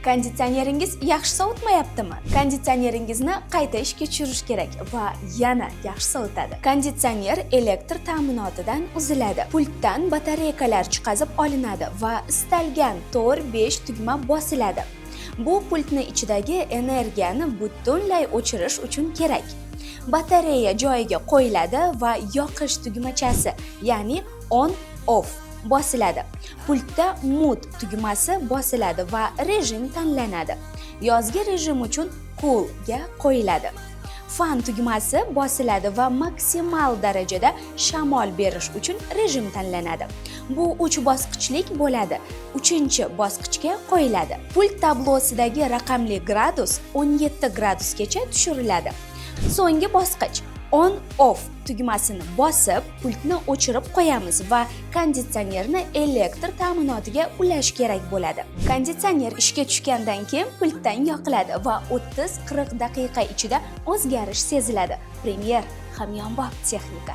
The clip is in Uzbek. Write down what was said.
Konditsioneringiz yaxshi sovutmayaptimi? Konditsioneringizni qayta ishga tushirish kerak va yana yaxshi sovutadi. Konditsioner elektr ta'minotidan uziladi. Pultdan batareykalar chiqazib olinadi va istalgan 4-5 tugma bosiladi. Bu pultni ichidagi energiyani butunlay o'chirish uchun kerak. Batareya joyiga qo'yiladi va yoqish tugmachasi, ya'ni on/off bosiladi. Pultda mode tugmasi bosiladi va rejim tanlanadi. Yozgi rejim uchun cool ga qo'yiladi. Fan tugmasi bosiladi va maksimal darajada shamol berish uchun rejim tanlanadi. Bu 3 bosqichlik bo'ladi. 3-bosqichga qo'yiladi. Pult tablosidagi raqamli gradus 17 gradusgacha tushiriladi. So'nggi bosqich on/off tugmasini bosib, pultni o'chirib qo'yamiz va konditsionerni elektr ta'minotiga ulash kerak bo'ladi. Konditsioner ishga tushgandan keyin pultdan yoqiladi va 30-40 daqiqa ichida o'zgarish seziladi. Premier hamyonbop texnika.